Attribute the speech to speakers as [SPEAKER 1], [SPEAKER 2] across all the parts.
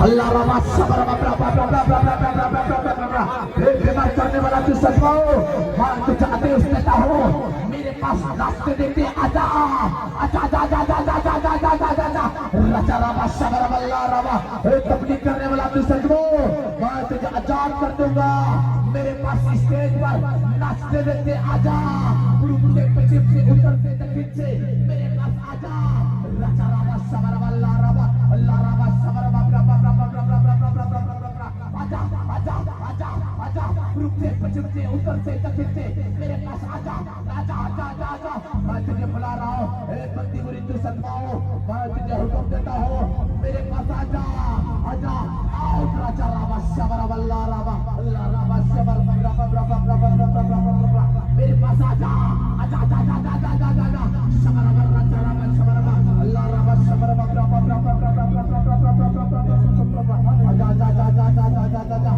[SPEAKER 1] अल्लाह रमा सबर बीमार करने वाला तू सजवाओ मैं तुझे आदेश देता हूँ मेरे पास रास्ते देते आजा आजा आजा आजा आजा आजा आजा आजा आजा आजा रचा रमा सबर अल्लाह रमा तबलीग करने वाला तू सजवाओ मैं तुझे आजाद कर दूंगा मेरे पास स्टेज पर नाचते देते आजा उड़ते पश्चिम से उतरते दक्षिण से मेरे पास आजा रचा रमा सबर अल्लाह रमा सबर आजा आजा आजा आजा उड़ते पश्चिम से उतरते दक्षिण से मेरे पास आजा आजा आजा आजा आजा मैं तुझे बुला रहा हूँ बंदी मुरीद तू सनमाओ मैं तुझे हुक्म देता हूँ मेरे पास आजा आजा आओ रचा रमा सबर अल्लाह रमा सबर मेरे पास आजा आजा आजा आजा आजा आजा आजा सबर रचा रमा सबर अल्लाह रमा सबर आजा आजा आजा आजा आजा आजा आजा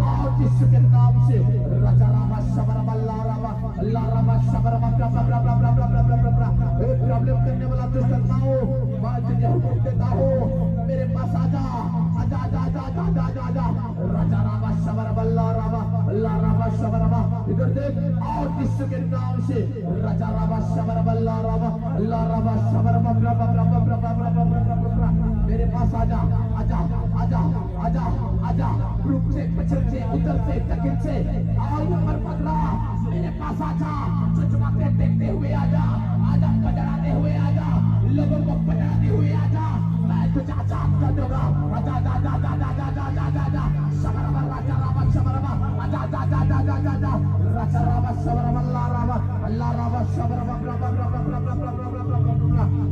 [SPEAKER 1] आओ जिसके नाम से रचा रमा सबर अल्लाह रमा सबर प्रॉब्लम करने वाला तू सताओ मैं तुझे हुक्म देता हूँ मेरे पास आजा आजा आजा आजा आजा आजा आजा रचा रमा सबर अल्लाह रमा सबर इधर देख आओ जिसके नाम से रचा रमा सबर अल्लाह रमा सबर मेरे पास आजा आजा आजा आजा आजा रुक से पछल से उधर से दक्षिण से आओ ऊपर पकड़ा मेरे पास आजा चुचमाते देखते हुए आजा आजा पकड़ाते हुए आजा लोगों को पकड़ाते हुए आजा मैं तुझे आजाद कर दूंगा आजा आजा आजा आजा आजा आजा आजा आजा सबर राजा रामा सबर आजा आजा आजा आजा आजा आजा राजा रामा सबर अल्लाह रामा सबर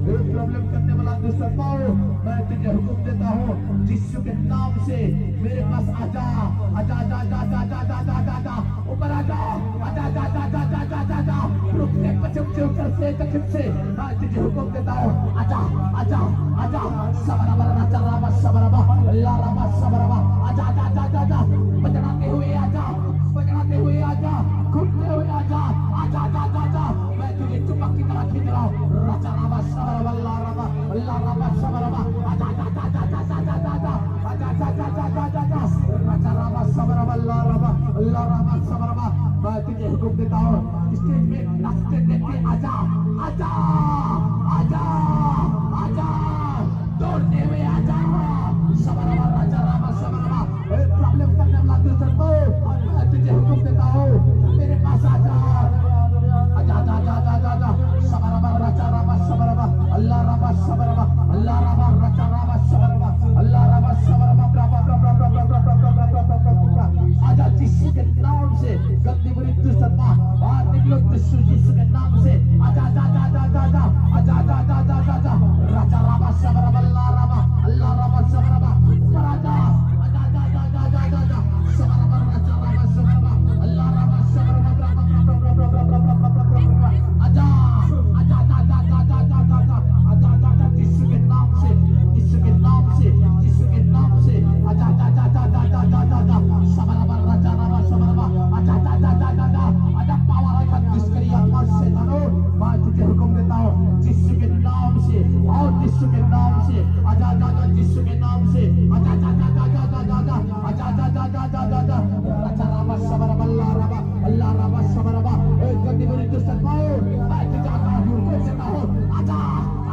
[SPEAKER 1] प्रॉब्लम करने वाला दूसरा पाओ मैं तुझे हुक्म देता हूँ यीशु के नाम से मेरे पास आजा आजा आजा आजा आजा आजा आजा आजा आजा ऊपर आजा आजा आजा आजा आजा आजा आजा आजा रुक से पश्चिम से उत्तर से दक्षिण से मैं तुझे हुक्म देता हूँ आजा आजा आजा सबर राजा रामा सबर अल्लाह रामा सबर आजा आजा आजा आजा आजा पकड़ाते हुए आजा घूमते हुए आजा आजा आजा आजा आजा मैं तुझे चुपक की तरह खींच रहा हूँ राजा रामा सबर अल्लाह रामा सबर आजा आजा आजा आजा आजा आजा आजा आजा आजा आजा आजा आजा आजा राजा रामा सबर अल्लाह रामा सबर मैं तुझे हुक्म देता हूँ स्टेज में नाचते देखते आजा आजा आजा आजा दौड़ते हुए आजा सबर राजा रामा सबर प्रॉब्लम करने वाला दूसरा को मैं तुझे हुक्म देता हूँ मेरे पास आजा आजा आजा आजा आजा आजा सबर राजा रामा सबर अल्लाह रामा सबर अल्लाह रामा राजा रामा सबर अल्लाह रामा सबर आजा यीशु के नाम से गंदी बुरी दुश्मन बाहर निकलो यीशु के नाम से आजा आजा आजा आजा आजा आजा आजा आजा आजा आजा आजा राजा रामा सबर अल्लाह रामा सबर ऊपर आजा आजा आजा आजा आजा आजा आजा सबर राजा रामा सबर अल्लाह रामा सबर आजा आजा आजा आजा आजा आजा आजा आजा आजा आजा यीशु के नाम से यीशु के नाम से यीशु के नाम से आजा आजा आजा आजा आजा आजा आजा सबर राजा रामा सबर आजा आजा आजा आजा आजा आजा पावर का दुष्करी आत्मा शैतानों मैं तुझे हुक्म देता हूँ यीशु के नाम से और यीशु के नाम से आजा आजा आजा यीशु के नाम से आजा आजा आजा आजा आजा आजा आजा आजा आजा आजा आजा आजा राजा रामा सबर अल्लाह रामा सबर एक गंदी बुरी दुश्मन मैं तुझे आजाद देता हूँ आजा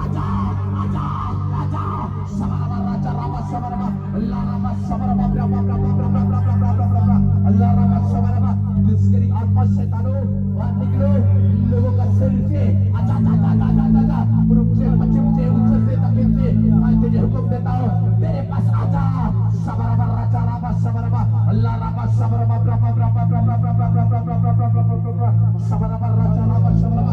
[SPEAKER 1] आजा आजा आजा सबर राजा रामा सबर अल्लाह रामा सबर अल्लाह रामा सबर दुष्करी आत्मा शैतानों बाहर निकलो लोगों का शरीर से आजा आजा आजा आजा आजा पूर्व से पश्चिम से उत्तर से दक्षिण से मैं तुझे हुक्म देता हूँ मेरे पास आजा सबर राजा रामा सबर अल्लाह रामा सबर सबर राजा रामा सबर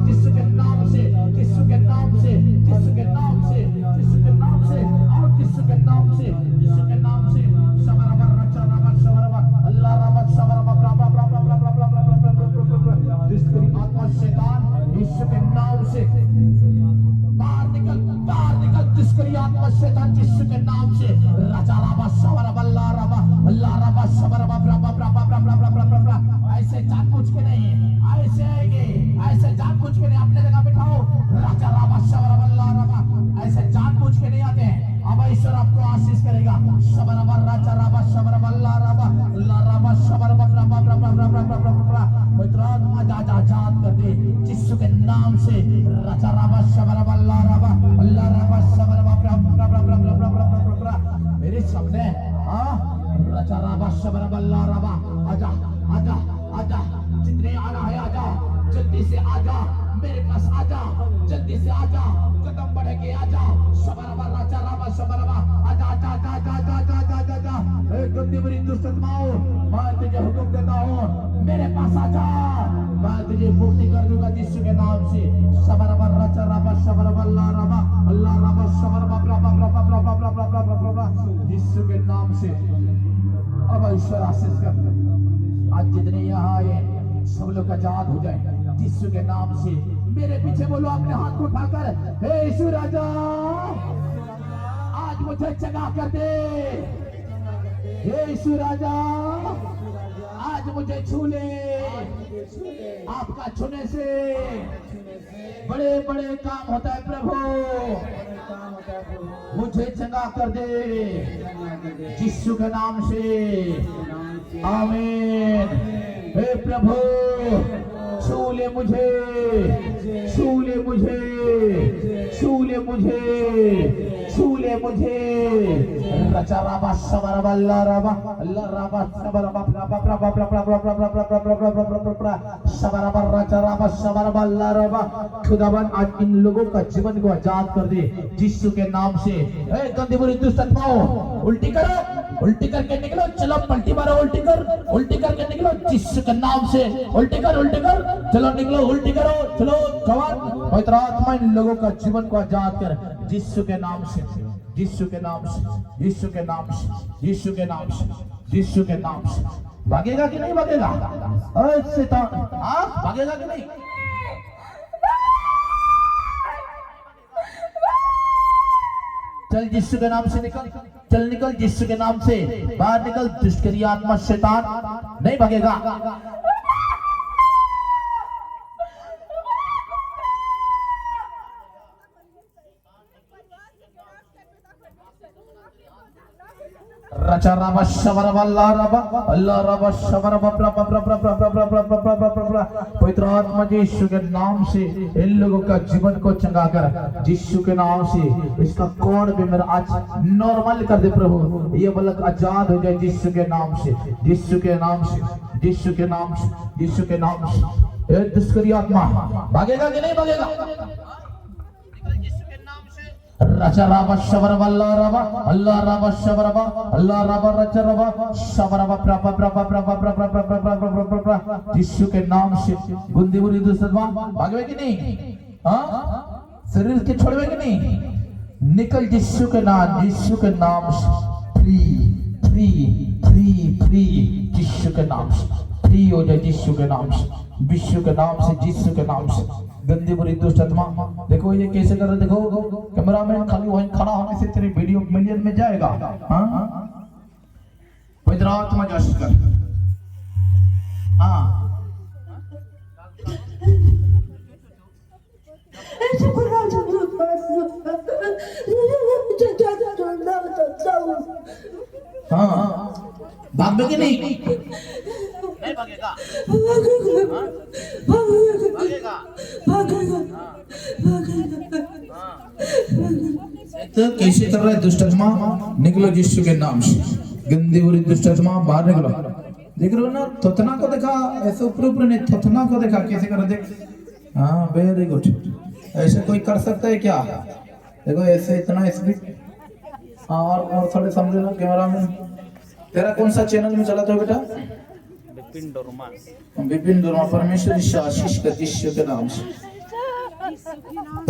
[SPEAKER 1] यीशु के नाम से यीशु के नाम से यीशु के नाम से यीशु के नाम से और यीशु के नाम से यीशु के नाम से सबर राजा रामा सबर अल्लाह रामा सबर दुष्करी आत्मा शैतान यीशु के नाम से बाहर निकल दुष्करी आत्मा शैतान यीशु के नाम से राजा रामा सबर अल्लाह रामा सबर ऐसे जानबूझ के नहीं ऐसे आएंगे ऐसे जानबूझ के नहीं अपने जगह बिठाओ राजा रामा सबर अल्लाह रामा ऐसे जानबूझ ईश्वर आपको आशीष करेगा। शबरबा राजा राबा शबरबा ला राबा शबरबा रबा रबा रबा रबा रबा पवित्र आत्मा आजाद कर दे यीशु के नाम से। राजा राबा शबरबा ला राबा शबरबा रबा रबा रबा रबा मेरे सामने राजा राबा शबरबा ला राबा आजा आजा आजा जितने आना है आजा जल्दी से आजा मेरे पास आजा जल्दी से आजा कदम बढ़े के आजा शबरबा राजा राबा शबरबा आजा आजा आजा आजा आजा आजा आजा ए गंदी बुरी दुष्ट आत्माओं मैं तुझे हुक्म देता हूं मेरे पास आजा मैं तुझे मुक्ति कर दूंगा यीशु के नाम से। शबरबा राजा राबा शबरबा अल्लाह राबा शबरबा रबा रबा रबा रबा रबा यीशु के नाम से। अब ईश्वर आशीष कर आज जितने यहाँ आए सब लोग आजाद हो जाए यीशु के नाम से। मेरे पीछे बोलो अपने हाथ को उठाकर हे यीशु राजा आज मुझे चंगा कर दे। हे यीशु राजा आज मुझे छू ले। आपका छूने से बड़े बड़े काम होता है प्रभु। मुझे चंगा कर दे यीशु के नाम से आमीन। हे प्रभु छू ले मुझे छू ले मुझे छू ले मुझे छू ले मुझे। रचा राबा शबरबा अल्लाह राबा शबरबा शबरबा रचा राबा शबरबा अल्लाह राबा। खुदावन आज इन लोगों का जीवन को आजाद कर दे यीशु के नाम से। ए गंदी बुरी दुष्ट आत्माओं उल्टी करो उल्टी करके निकलो। चलो पलटी मारो उल्टी करके निकलो यीशु के नाम से। उल्टी कर चलो निकलो उल्टी करो चलो जवान पवित्र आत्मा इन लोगों का जीवन को आजाद कर यीशु के नाम से यीशु के नाम से यीशु के नाम से यीशु के नाम से यीशु के नाम से। भागेगा कि नहीं भागेगा? शैतान भागेगा कि नहीं? चल यीशु के नाम से निकल चल निकल यीशु के नाम से बाहर निकल। दुष्करी आत्मा शैतान नहीं भागेगा। रचा राबा शबरबा अल्लाह राबा शबरबा पवित्र आत्मा यीशु के नाम से इन लोगों का जीवन को चंगा कर यीशु के नाम से। इसका कौन भी मेरा आज नॉर्मल कर दे प्रभु। ये बालक आजाद हो जाए यीशु के नाम से यीशु के नाम से यीशु के नाम से यीशु के नाम से। ए दुष्करी आत्मा भागेगा कि नहीं भागेगा? रचा राबा शबरबा अल्लाह राबा शबरबा अल्लाह राबा रचा राबा शबरबा यीशु के नाम से। गुंदी बुरी दुष्ट आत्मा भागवे कि नहीं? शरीर के छोड़वे कि नहीं? निकल यीशु के नाम से। फ्री फ्री फ्री फ्री यीशु के नाम से फ्री हो जाए यीशु के नाम से विश्व के नाम से यीशु के नाम से। गंदी बुरी दुष्ट आत्मा देखो ये कैसे कर रहे देखो। कैमरामैन खाली वहीं खड़ा होने से तेरी वीडियो मिलियन में जाएगा। पवित्र आत्मा जासूस कर। भाग कि नहीं? नहीं भागेगा तो कैसे कर रहा है दुष्ट आत्मा? निकलो यीशु के नाम से। गंदी बुरी दुष्ट आत्मा बाहर निकलो। देख रहे हो ना थोथना को देखा ऐसे ऊपर ऊपर नहीं थोथना को देखा कैसे कर देख। Very good. ऐसे कोई कर सकता है क्या? देखो ऐसे इतना स्पीड। और थोड़े समझ लो कैमरा में। तेरा कौन सा चैनल में चला था बेटा? विपिन डोरमा। परमेश्वर आशीष कर यीशु के नाम से।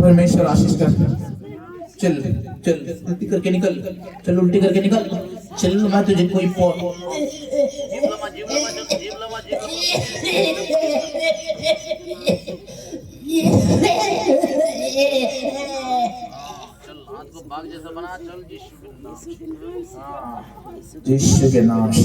[SPEAKER 1] परमेश्वर आशीष कर। चल चल उल्टी करके निकल चल उल्टी करके निकल चल। मैं तुझे कोई बाग जैसा बना चल यीशु के नाम से।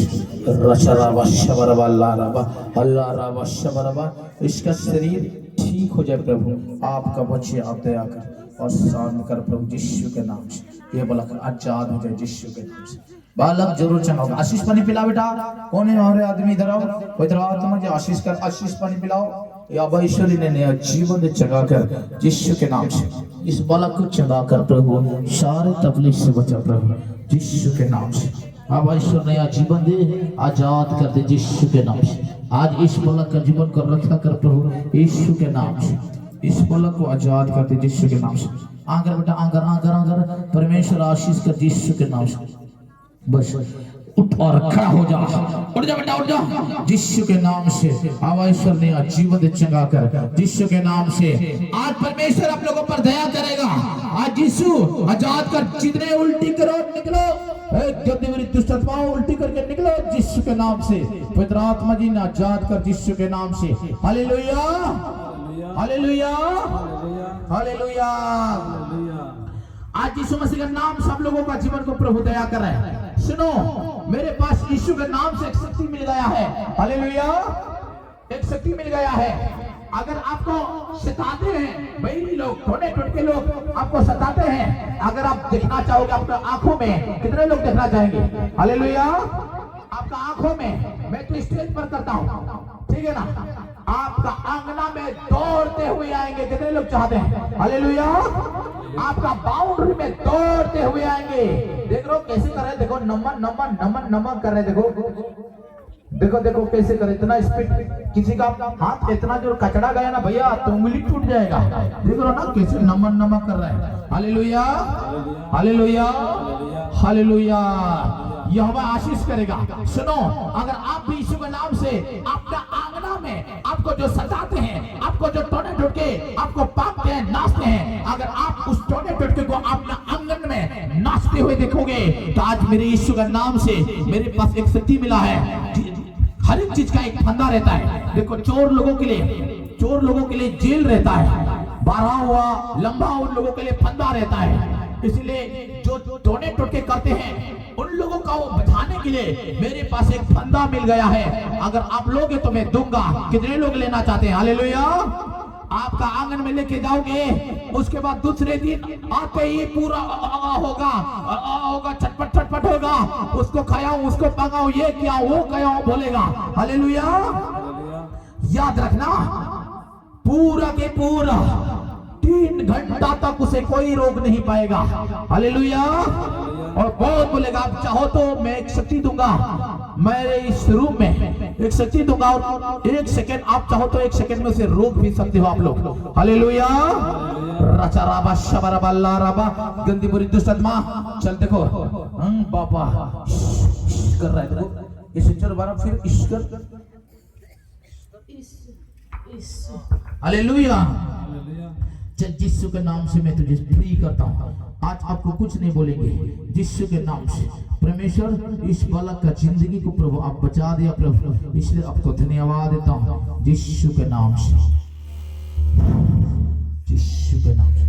[SPEAKER 1] रशराबा शबरबा अल्लाह राबा शबरबा। इसका शरीर ठीक हो जाए प्रभु। आपका बच्चे आप दया कर और शांत कर प्रभु यीशु के नाम से ये बालक आजाद हो जाए यीशु के नाम से। बालक जरूर चंगा होगा। आशीष पानी पिला बेटा। कौन है हमारे आदमी? इधर आओ, इधर आओ, तुम मुझे आशीष कर, आशीष पानी पिलाओ। या ईश्वरी ने नया जीवन दे चंगा कर यीशु के नाम से। इस बालक को चंगा कर प्रभु, सारे तकलीफ से बचा प्रभु यीशु के नाम से। अब ईश्वर नया जीवन दे, आजाद कर दे यीशु के नाम से। आज इस बालक का जीवन को रक्षा कर प्रभु यीशु के नाम से। इस बालक को आजाद कर दे यीशु के नाम से। आगर बेटा, आगर आगर आगर, परमेश्वर आशीष कर यीशु के नाम से। बस उठ और खड़ा हो जा, उठ जा बेटा, उठ जा यीशु के नाम से। ईश्वर ने जीवन दे चंगा कर यीशु के नाम से। आज परमेश्वर आप लोगों पर दया करेगा। आज यीशु आजाद कर, जितने उल्टी करो निकलो, गंदी मेरी दुष्ट आत्माओं उल्टी करके निकलो यीशु के नाम से। पवित्र आत्मा जी ने आजाद कर यीशु के नाम से। Hallelujah, hallelujah, hallelujah. आज यीशु मसीह का नाम सब लोगों का जीवन को प्रभु दया कर रहा है। सुनो, मेरे पास यीशु के नाम से एक शक्ति मिल गया है। हालेलुया, एक शक्ति मिल गया है। अगर आपको सताते हैं बैरी लोग, टोने टोटके लोग आपको सताते हैं, अगर आप देखना चाहोगे आपके आंखों में, कितने लोग देखना चाहेंगे? हालेलुया, आपका आंखों में, मैं तो स्टेज पर करता हूँ, ठीक है ना, आपका आंगना में दौड़ते हुए आएंगे, कितने लोग चाहते हैं? हालेलुया, आपका बाउंड्री में दौड़ते हुए आएंगे। देख लो कैसे कर रहे, देखो नमन नमन नमन नमन कर रहे, देखो देखो देखो कैसे करे, इतना स्पीड। किसी का हाथ इतना जो कचड़ा गया ना भैया तो उंगली टूट जाएगा। देख लो ना कैसे नमन नमन कर रहा है। Hallelujah, hallelujah, hallelujah. यहोवा आशीष करेगा। सुनो, अगर आप भी यीशु के नाम से आपका आंगना में आपको जो सताते हैं, आपको जो टोने टोटके आपको पापते हैं, नाचते हैं, अगर आप उस टोने टोटके को अपना आंगन में नाचते हुए देखोगे तो आज मेरे यीशु के नाम से मेरे पास एक शक्ति मिला है। हर एक चीज का एक फंदा रहता है। देखो चोर लोगों के लिए जेल रहता है, बारहा हुआ लंबा उन लोगों के लिए फंदा रहता है। इसलिए जो टोने टोटके करते हैं उन लोगों का वो बचाने के लिए मेरे पास एक फंदा मिल गया है। अगर आप लोगे तो मैं दूंगा। कितने लोग लेना चाहते हैं? हालेलुया। आपका आंगन में लेके जाओगे, उसके बाद दूसरे दिन आते ही पूरा होगा, चटपट चटपट होगा। उसको खाया, उसको पकाओ, ये क्या वो क्या बोलेगा। हालेलुया। याद रखना, पूरा के पूरा 3 घंटा तक उसे कोई रोक नहीं पाएगा। हालेलुया। और बहुत बोलेगा, आप चाहो तो मैं एक शक्ति दूंगा, मेरे इस रूम में एक शक्ति दूंगा, और 1 सेकंड आप चाहो तो 1 सेकंड में उसे रोक भी सकते हो आप लोग। हालेलुया। रचा राबा शबरा बल्ला राबा, गंदी बुरी दुष्ट आत्मा, चल देखो बाबा कर रहा है, देखो इसे चल बारा फिर ईश्वर। हालेलुया। यीशु के नाम से मैं तुझे फ्री करता हूँ। आज आपको कुछ नहीं बोलेंगे, यीशु के नाम से। परमेश्वर इस बालक का जिंदगी को प्रभु आप बचा दिया प्रभु, इसलिए आपको धन्यवाद देता हूँ यीशु के नाम से, यीशु के नाम से,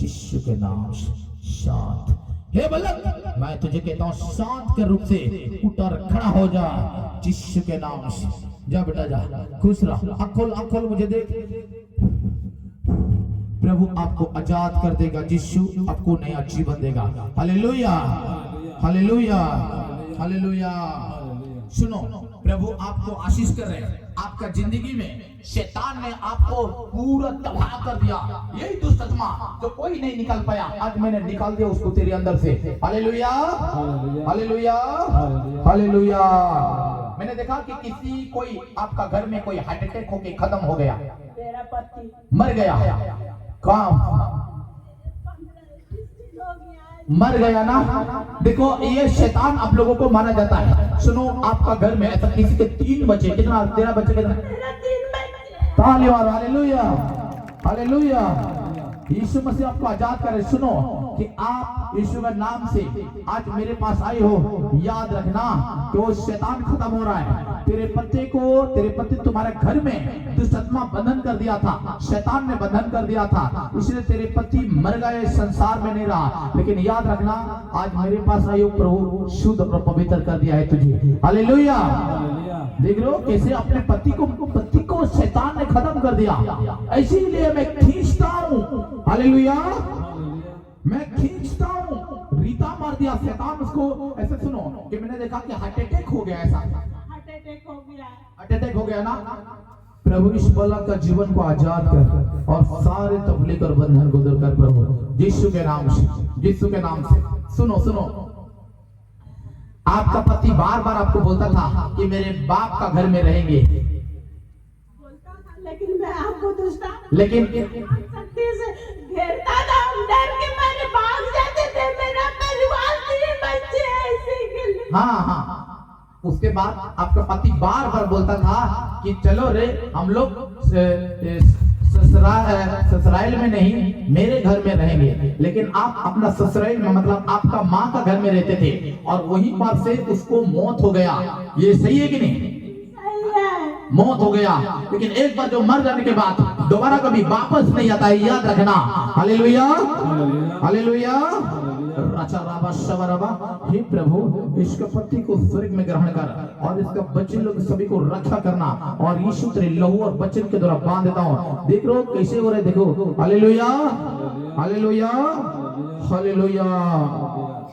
[SPEAKER 1] यीशु के नाम से। शांत हे बालक, मैं तुझे कहता हूँ शांत के रूप से उठ और खड़ा हो जा यीशु के नाम से। जा बेटा जा, खुश रह। आँख खोल मुझे देख। प्रभु आपको आजाद कर देगा, यीशु आपको नया जीवन देगा। Hallelujah, hallelujah, hallelujah. सुनो, प्रभु आपको आशीष कर रहे हैं। आपका जिंदगी में शैतान ने आपको पूरा तबाह कर दिया। यही दुष्ट आत्मा जो कोई नहीं निकल पाया, आज मैंने निकाल दिया उसको तेरे अंदर से। Hallelujah, hallelujah, hallelujah. मैंने देखा कि किसी कोई आपका घर में कोई हार्ट अटैक होके खत्म हो गया, मर गया, काम मर गया ना। देखो ये शैतान आप लोगों को माना जाता है। सुनो, आपका घर में ऐसा किसी के 3 बच्चे, कितना तेरा बच्चे कितना? तालियां, हालेलुया, हालेलुया। यीशु मसीह आपको आजाद करे। सुनो कि आप यीशु के नाम से आज मेरे पास आए हो, याद रखना कि वो शैतान खत्म हो रहा है। तेरे पति तुम्हारे घर में दुष्ट आत्मा बंधन कर दिया था, शैतान ने बंधन कर दिया था, इसलिए तेरे पति मर गए, संसार में नहीं रहा। लेकिन याद रखना, आज मेरे पास आए हो, प्रभु शुद्ध और पवित्र कर दिया है तुझे। हालेलुया। देख लो कैसे अपने पति को शैतान ने खत्म कर दिया, इसीलिए मैं खींचता हूँ। हालेलुया। मैं खींचता हूँ। रीता मार दिया शैतान उसको। ऐसे सुनो कि मैंने देखा कि हार्ट अटैक हो गया, ऐसा
[SPEAKER 2] हार्ट अटैक हो गया,
[SPEAKER 1] हार्ट अटैक हो गया ना। प्रभु इस बालक का जीवन को आजाद कर और सारे तकलीफ और बंधन को दूर कर प्रभु यीशु के नाम से, यीशु के नाम से। सुनो सुनो, आपका पति बार बार आपको बोलता था कि मेरे बाप का घर में रहेंगे,
[SPEAKER 2] बोलता था, लेकिन मैं आपको दूसरा
[SPEAKER 1] लेकिन
[SPEAKER 2] शक्ति से घेरता था, हम डर के मैंने भाग जाते थे। मेरा परिवार 3 बच्चे ऐसे के लिए।
[SPEAKER 1] हाँ, उसके बाद आपका पति बार बार बोलता था कि चलो रे हम लोग ससुराल में नहीं मेरे घर में रहेंगे। लेकिन आप अपना ससुराल में मतलब आपका माँ का घर में रहते थे और वहीं पर से उसको मौत हो गया। ये सही है कि नहीं? मौत हो गया, लेकिन एक बार जो मर जाने के बाद दोबारा कभी वापस नहीं आता है, याद रखना। Hallelujah, hallelujah. हे प्रभु इसके पति को स्वर्ग में ग्रहण कर और इसका बच्चे लोग सभी को रक्षा करना और यीशु तेरे लहू और वचन के द्वारा बांध देता हूँ। देख लो कैसे हो रहे, देखो। Hallelujah, hallelujah, hallelujah.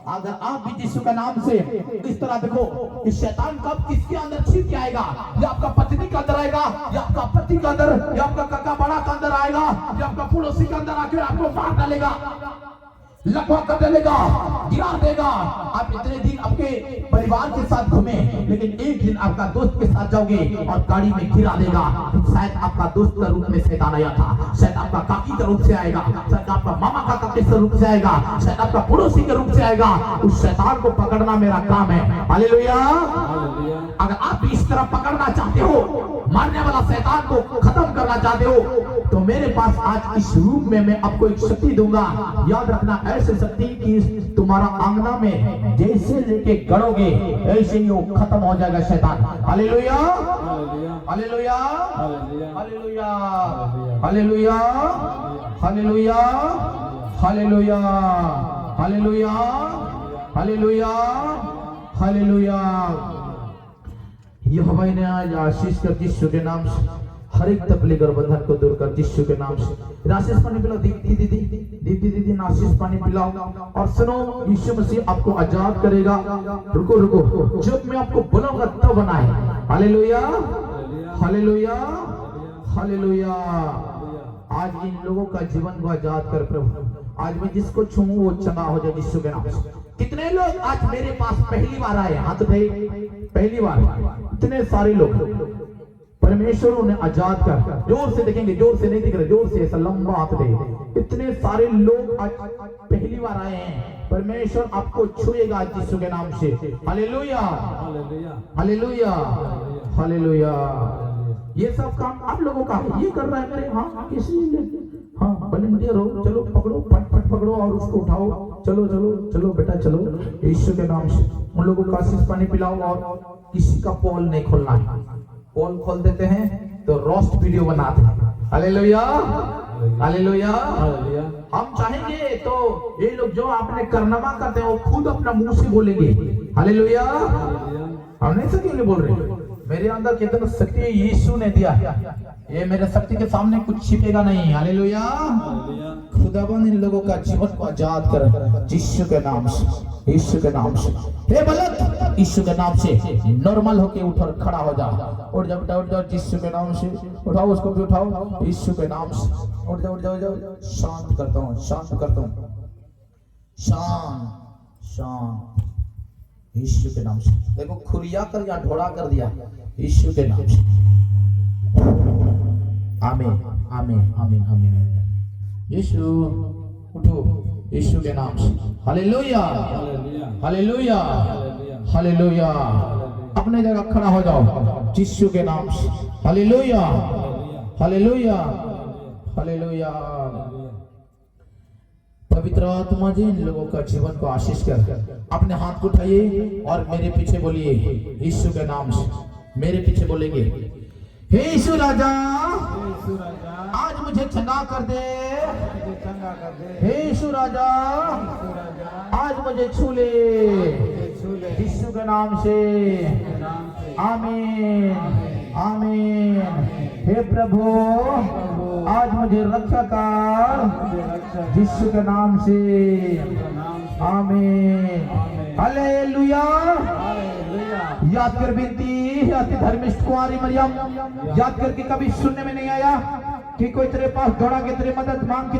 [SPEAKER 1] अगर आप भी यीशु के नाम से इस तरह देखो कि शैतान कब किसके अंदर छिप आएगा, या आपका पत्नी के अंदर आएगा, या आपका पति के अंदर, या आपका काका बड़ा के अंदर आएगा, या आपका पड़ोसी के अंदर आकर आपको मार डालेगा, लगभग कर डालेगा, गिरा देगा। आप इतने दिन आपके परिवार के साथ घूमे, लेकिन एक दिन आपका दोस्त के साथ जाओगे और गाड़ी में गिरा देगा। शायद आपका दोस्त का रूप में शैतान आया था, शायद आपका काकी का रूप से आएगा, शायद आपका मामा का काके के रूप से आएगा, शायद आपका पड़ोसी के रूप से आएगा। उस शैतान को पकड़ना मेरा काम है। हालेलुया। अगर आप इस तरह पकड़ना चाहते हो, मारने वाला शैतान को खत्म करना चाहते हो, तो मेरे पास आज इस रूप में मैं आपको एक शक्ति दूंगा। याद रखना, ऐसी शक्ति कि तुम्हारा आंगना में जैसे लेके गड़ोगे ऐसे ही वो खत्म हो जाएगा शैतान। Hallelujah, hallelujah, hallelujah, hallelujah, hallelujah, hallelujah, hallelujah, hallelujah, hallelujah. यहोवा ने आज आशीष कर यीशु के नाम से हर एक तकलीफ और बंधन को दूर कर यीशु के नाम से। नाशीष पानी पिलाओ दीदी, नाशीष पानी पिलाओ। और सुनो, यीशु मसीह आपको आजाद करेगा। रुको रुको, जब मैं आपको बोलूंगा तब बनाए। Hallelujah, hallelujah, hallelujah. आज इन लोगों का जीवन को आजाद कर प्रभु। आज मैं जिसको छूऊं वो चंगा हो जाए यीशु के नाम से। कितने लोग आज मेरे पास पहली बार आए? हाथ उठाइए। पहली बार इतने सारे लोग परमेश्वर ने आजाद कर। जोर से देखेंगे, जोर से नहीं दिख रहे, जोर से ऐसा लंबा हाथ दे। इतने सारे लोग आज पहली बार आए हैं। परमेश्वर आपको छुएगा यीशु के नाम से। Hallelujah, hallelujah, hallelujah. ये सब काम आप लोगों का है, ये कर रहा है मेरे। हाँ, किसी ने हाँ वॉलंटियर हो, चलो पकड़ो, फट फट पकड़ो और उसको उठाओ। चलो चलो चलो बेटा, चलो यीशु के नाम से। उन लोगों को आशीष पानी पिलाओ और किसी का पोल नहीं खोलना है। पोल खोल देते हैं तो रोस्ट वीडियो बनाते हैं। Hallelujah, hallelujah. हम चाहेंगे तो ये लोग जो आपने करनमा करते हैं वो खुद अपना मुंह से बोलेंगे हालेलुया। हम नहीं सकेंगे बोल रहे। मेरे अंदर कितना शक्ति यीशु ने दिया है, ये मेरे शक्ति के सामने कुछ छिपेगा नहीं। हालेलुया। खुदाबंद इन लोगों का जीवन को आजाद कर यीशु के नाम से, यीशु के नाम से। हे बालक, यीशु के नाम से नॉर्मल होके उठ और खड़ा हो जा। उठ जाओ, उठ जाओ यीशु के नाम से। उठाओ, उसको भी उठाओ यीशु के नाम से। उठ जाओ, उठ जाओ, जाओ। शांत करता हूँ, शांत करता हूँ, शांत शांत यीशु के नाम से। देखो खुरिया कर या ढोड़ा कर दिया यीशु के नाम से। आमीन, आमीन, आमीन, आमीन। यीशु उठो यीशु के नाम से। Hallelujah, hallelujah, hallelujah. अपने जगह खड़ा हो जाओ यीशु के नाम से। Hallelujah, hallelujah, hallelujah. पवित्र आत्मा जी इन लोगों का जीवन को आशीष कर। अपने हाथ को उठाइए और मेरे पीछे बोलिए यीशु के नाम से। मेरे पीछे बोलेंगे, हे यीशु राजा, आज मुझे चंगा कर दे। हे यीशु राजा, आज मुझे छू ले यीशु के नाम से। आमीन, आमीन। हे प्रभु, आज मुझे रक्षा कर यीशु के नाम से, आमीन, हालेलुया। याद कर बेनती, अति धर्मिष्ठ कुंवारी मरियम, याद करके कभी सुनने में नहीं आया कि कोई तेरे पास दौड़ा के तेरे मदद मांग के